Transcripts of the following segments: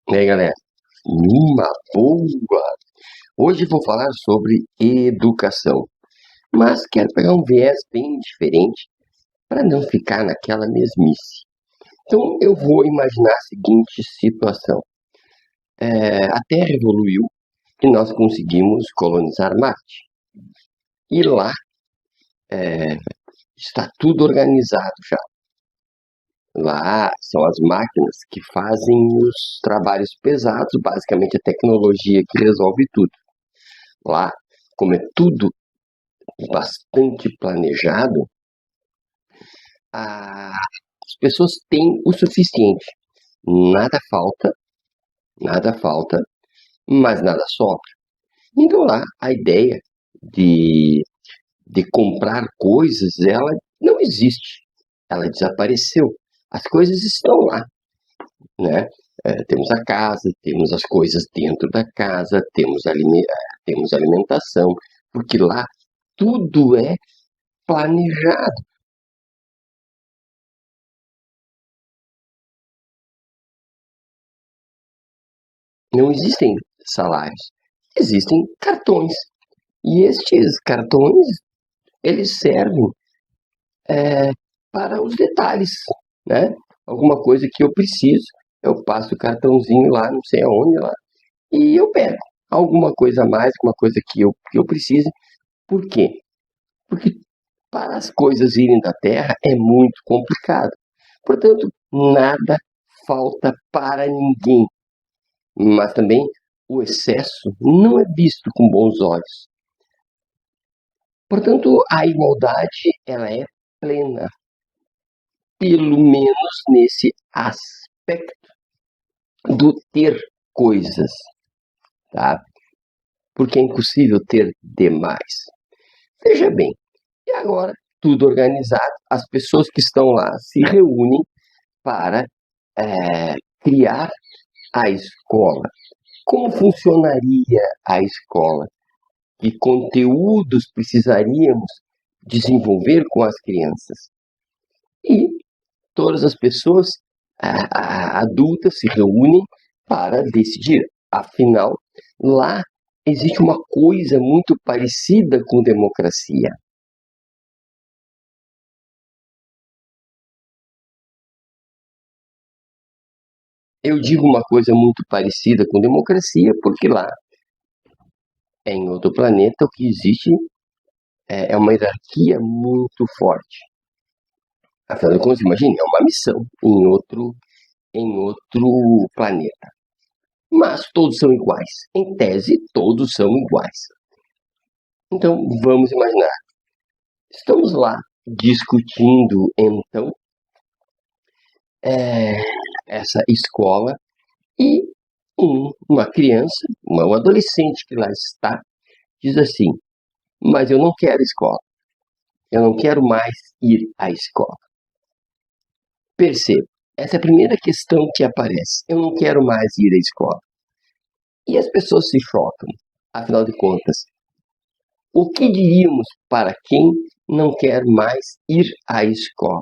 E aí, galera? Uma boa! Hoje vou falar sobre educação, mas quero pegar um viés bem diferente para não ficar naquela mesmice. Então, eu vou imaginar a seguinte situação: a Terra evoluiu e nós conseguimos colonizar Marte. E lá está tudo organizado já. Lá são as máquinas que fazem os trabalhos pesados, basicamente a tecnologia que resolve tudo. Lá, como é tudo bastante planejado, as pessoas têm o suficiente. Nada falta, nada falta, mas nada sobra. Então lá, a ideia de, de comprar coisas, ela não existe. Ela desapareceu. As coisas estão lá, né? Temos a casa, temos as coisas dentro da casa, temos alimentação, porque lá tudo é planejado. Não existem salários, existem cartões. E estes cartões, eles servem para os detalhes, né? Alguma coisa que eu preciso, eu passo o cartãozinho lá, não sei aonde lá, e eu pego alguma coisa a mais, alguma coisa que eu precise. Por quê? Porque para as coisas irem da terra é muito complicado. Portanto, nada falta para ninguém. Mas também o excesso não é visto com bons olhos. Portanto, a igualdade ela é plena, pelo menos nesse aspecto do ter coisas, tá? Porque é impossível ter demais. Veja bem, e agora tudo organizado, as pessoas que estão lá se reúnem para criar a escola. Como funcionaria a escola? Que conteúdos precisaríamos desenvolver com as crianças? E todas as pessoas adultas se reúnem para decidir. Afinal, lá existe uma coisa muito parecida com democracia. Eu digo uma coisa muito parecida com democracia porque lá, em outro planeta, o que existe é uma hierarquia muito forte. Afinal de contas, imagine, é uma missão em outro planeta. Mas todos são iguais. Em tese, todos são iguais. Então, vamos imaginar. Estamos lá discutindo, então, é, essa escola e uma criança, um adolescente que lá está, diz assim: mas eu não quero escola. Eu não quero mais ir à escola. Perceba, essa é a primeira questão que aparece. Eu não quero mais ir à escola. E as pessoas se chocam. Afinal de contas, o que diríamos para quem não quer mais ir à escola?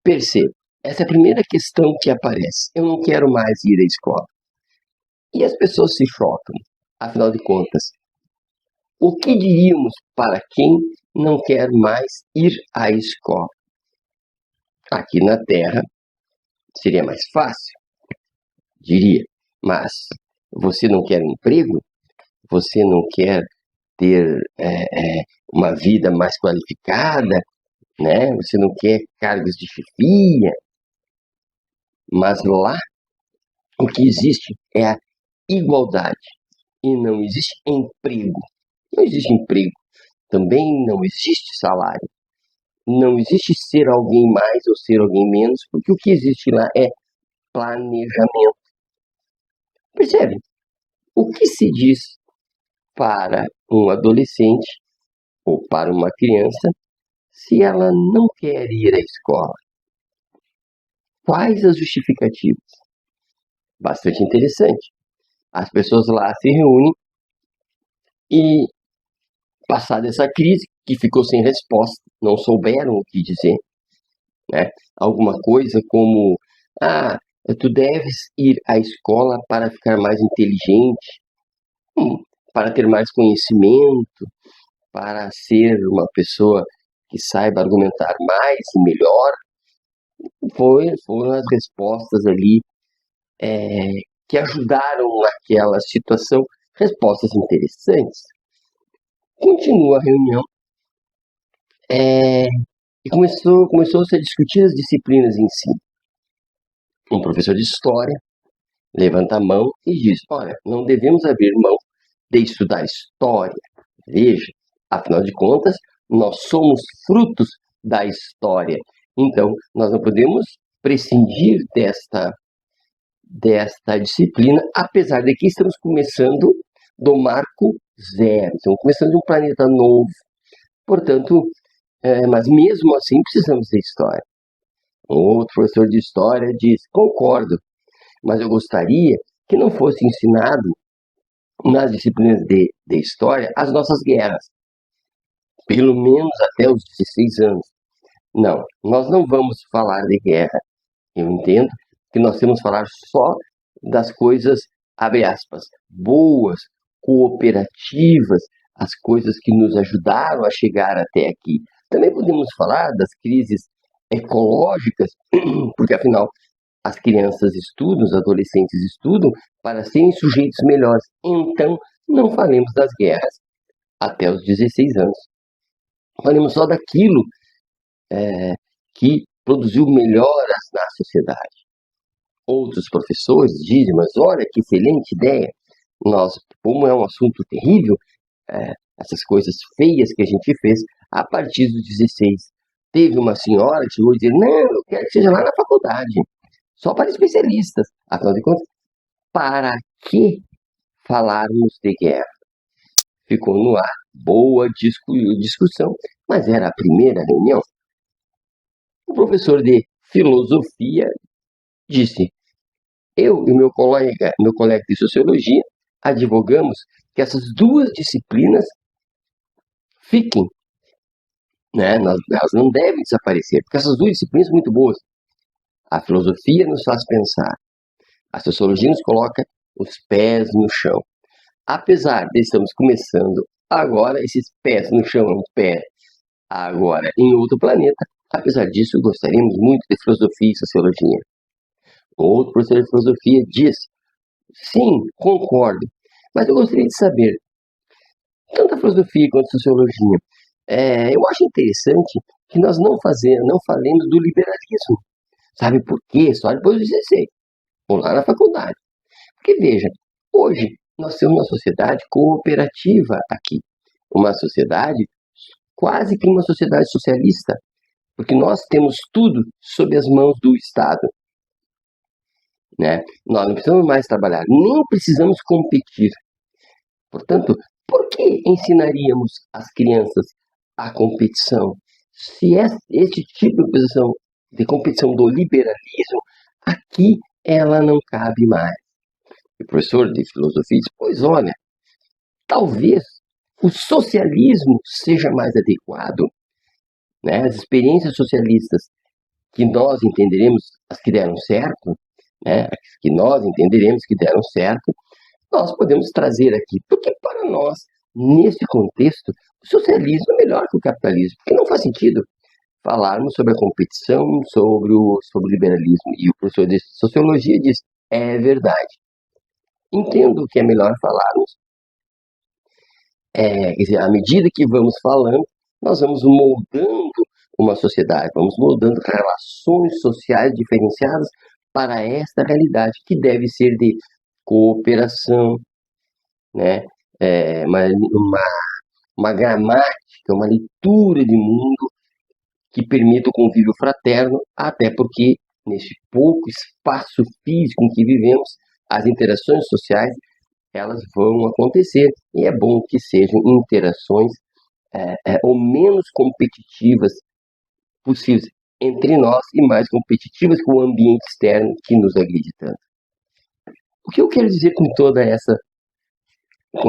Perceba, essa é a primeira questão que aparece. Eu não quero mais ir à escola. E as pessoas se chocam. Afinal de contas, o que diríamos para quem não quer mais ir à escola? Aqui na Terra seria mais fácil, diria. Mas você não quer emprego? Você não quer ter uma vida mais qualificada, né? Você não quer cargos de chefia, mas lá o que existe é a igualdade e não existe emprego. Não existe emprego, também não existe salário, não existe ser alguém mais ou ser alguém menos, porque o que existe lá é planejamento. Percebe? O que se diz para um adolescente ou para uma criança se ela não quer ir à escola? Quais as justificativas? Bastante interessante. As pessoas lá se reúnem e, passada essa crise, que ficou sem resposta, não souberam o que dizer, né? Alguma coisa como, tu deves ir à escola para ficar mais inteligente, para ter mais conhecimento, para ser uma pessoa que saiba argumentar mais e melhor. Foram as respostas ali que ajudaram naquela situação, respostas interessantes. Continua a reunião e começou-se a discutir as disciplinas em si. Um professor de história levanta a mão e diz: olha, não devemos abrir mão de estudar história. Veja, afinal de contas, nós somos frutos da história. Então, nós não podemos prescindir desta disciplina, apesar de que estamos começando do marco zero, estamos começando de um planeta novo. Portanto, mas mesmo assim precisamos de história. Um outro professor de história diz: concordo, mas eu gostaria que não fosse ensinado nas disciplinas de história as nossas guerras, pelo menos até os 16 anos. Não, nós não vamos falar de guerra. Eu entendo que nós temos que falar só das coisas, abre aspas, boas, cooperativas, as coisas que nos ajudaram a chegar até aqui. Também podemos falar das crises ecológicas, porque afinal as crianças estudam, os adolescentes estudam para serem sujeitos melhores. Então, não falemos das guerras até os 16 anos. Falemos só daquilo que produziu melhoras na sociedade. Outros professores dizem: mas olha que excelente ideia, nós, como é um assunto terrível, essas coisas feias que a gente fez, a partir dos 16. Teve uma senhora que chegou a dizer: não, eu quero que seja lá na faculdade, só para especialistas. Afinal de contas, para que falarmos de guerra? Ficou no ar, boa discussão, mas era a primeira reunião. O professor de filosofia disse: eu e meu colega de sociologia advogamos que essas duas disciplinas fiquem, né? Elas não devem desaparecer, porque essas duas disciplinas são muito boas. A filosofia nos faz pensar, a sociologia nos coloca os pés no chão. Apesar de estamos começando agora, esses pés no chão, um pé agora em outro planeta, apesar disso, gostaríamos muito de filosofia e sociologia. Outro professor de filosofia diz: sim, concordo, mas eu gostaria de saber, tanto a filosofia quanto a sociologia, eu acho interessante que nós não falemos do liberalismo. Sabe por quê? Só depois dos 16, ou lá na faculdade. Porque veja, hoje nós temos uma sociedade cooperativa aqui, uma sociedade quase que uma sociedade socialista, porque nós temos tudo sob as mãos do Estado. Né? Nós não precisamos mais trabalhar, nem precisamos competir. Portanto, por que ensinaríamos as crianças a competição? Se este tipo de competição do liberalismo, aqui ela não cabe mais. O professor de filosofia diz: pois olha, talvez o socialismo seja mais adequado. Né? As experiências socialistas que nós entenderemos as que deram certo, né? As que nós entenderemos que deram certo, nós podemos trazer aqui, porque para nós, nesse contexto, o socialismo é melhor que o capitalismo, porque não faz sentido falarmos sobre a competição, sobre o liberalismo. E o professor de sociologia diz: é verdade. Entendo que é melhor falarmos. Quer dizer, à medida que vamos falando, nós vamos moldando uma sociedade, vamos moldando relações sociais diferenciadas para esta realidade, que deve ser de cooperação, né? Uma gramática, uma leitura de mundo que permita o convívio fraterno, até porque, nesse pouco espaço físico em que vivemos, as interações sociais elas vão acontecer, e é bom que sejam interações o menos competitivas possíveis entre nós e mais competitivas com o ambiente externo que nos agride tanto. O que eu quero dizer com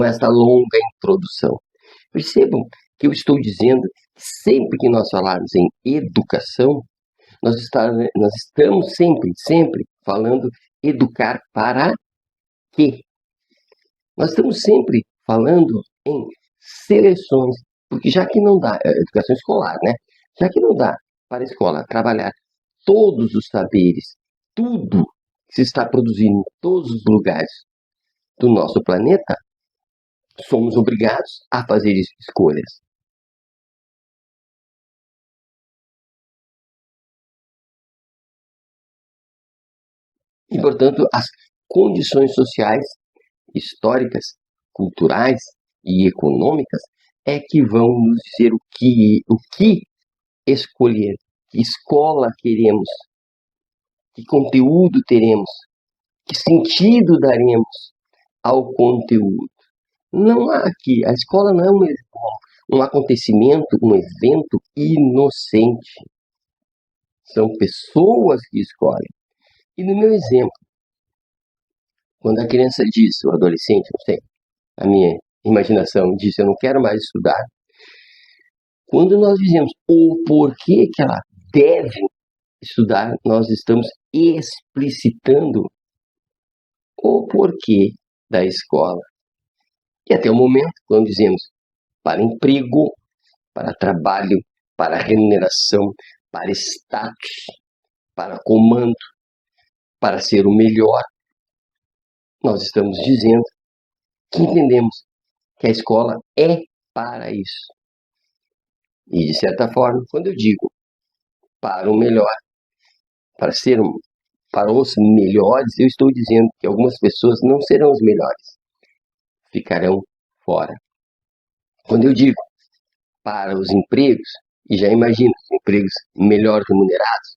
essa longa introdução? Percebam que eu estou dizendo, sempre que nós falarmos em educação, nós estamos sempre falando educar para quê? Nós estamos sempre falando em seleções, porque já que não dá, educação escolar, né? Já que não dá para a escola trabalhar todos os saberes, tudo que se está produzindo em todos os lugares do nosso planeta, somos obrigados a fazer escolhas. E, portanto, as condições sociais, históricas, culturais e econômicas é que vão nos dizer o que escolher, que escola queremos, que conteúdo teremos, que sentido daremos ao conteúdo. Não há aqui, a escola não é um acontecimento, um evento inocente. São pessoas que escolhem. E no meu exemplo, quando a criança diz, o adolescente, não sei, a minha imaginação diz, eu não quero mais estudar, quando nós dizemos o porquê que ela deve estudar, nós estamos explicitando o porquê da escola. E até o momento, quando dizemos para emprego, para trabalho, para remuneração, para status, para comando, para ser o melhor, nós estamos dizendo que entendemos que a escola é para isso. E, de certa forma, quando eu digo para o melhor, para os melhores, eu estou dizendo que algumas pessoas não serão os melhores, ficarão fora. Quando eu digo para os empregos, e já imagino empregos melhor remunerados,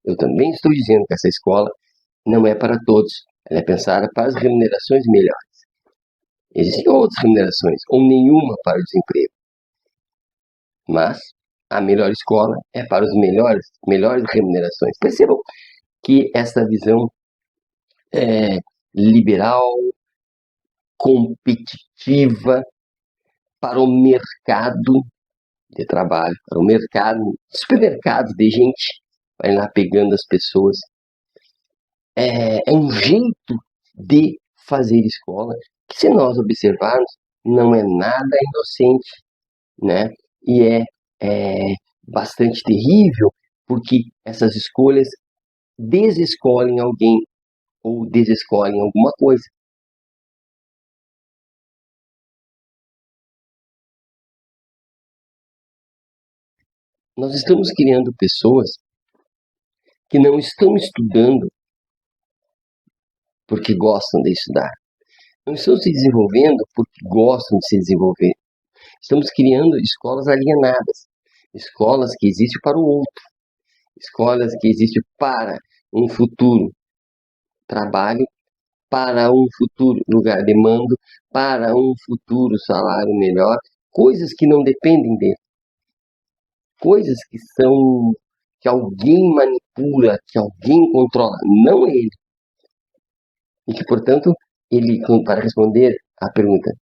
eu também estou dizendo que essa escola não é para todos, ela é pensada para as remunerações melhores. Existem outras remunerações, ou nenhuma para o desemprego. Mas a melhor escola é para os melhores remunerações. Percebam que essa visão liberal, competitiva, para o mercado de trabalho, para o mercado, supermercado de gente, vai lá pegando as pessoas. É um jeito de fazer escola que, se nós observarmos, não é nada inocente, né? E é bastante terrível, porque essas escolhas desescolhem alguém ou desescolhem alguma coisa. Nós estamos criando pessoas que não estão estudando porque gostam de estudar. Não estão se desenvolvendo porque gostam de se desenvolver. Estamos criando escolas alienadas, escolas que existem para o outro, escolas que existem para um futuro trabalho, para um futuro lugar de mando, para um futuro salário melhor, coisas que não dependem dele, coisas que alguém manipula, que alguém controla, não ele. E que, portanto, ele, para responder à pergunta,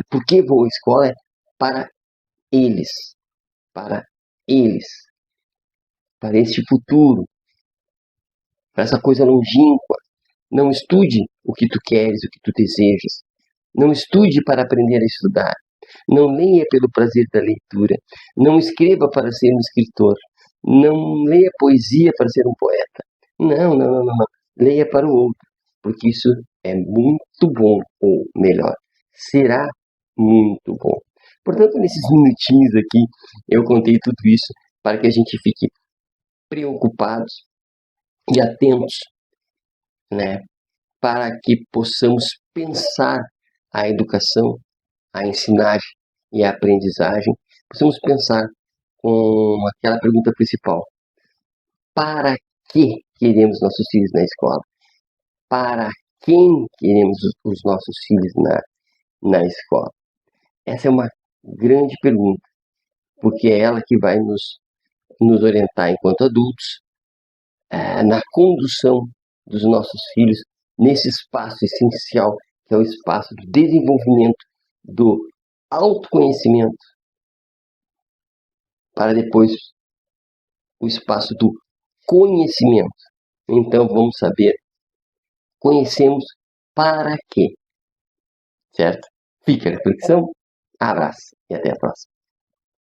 por que vou à escola, é para eles, para eles, para este futuro, para essa coisa longínqua. Não estude o que tu queres, o que tu desejas. Não estude para aprender a estudar. Não leia pelo prazer da leitura. Não escreva para ser um escritor. Não leia poesia para ser um poeta. Não. Leia para o outro, porque isso é muito bom, ou melhor, será muito bom. Portanto, nesses minutinhos aqui, eu contei tudo isso para que a gente fique preocupados e atentos, né, para que possamos pensar a educação, a ensinagem e a aprendizagem, possamos pensar com aquela pergunta principal: para que queremos nossos filhos na escola? Para quem queremos os nossos filhos na escola? Essa é uma grande pergunta, porque é ela que vai nos orientar enquanto adultos na condução dos nossos filhos nesse espaço essencial, que é o espaço do desenvolvimento, do autoconhecimento, para depois o espaço do conhecimento. Então vamos saber, conhecemos para quê? Certo? Fica a reflexão, abraço e até a próxima.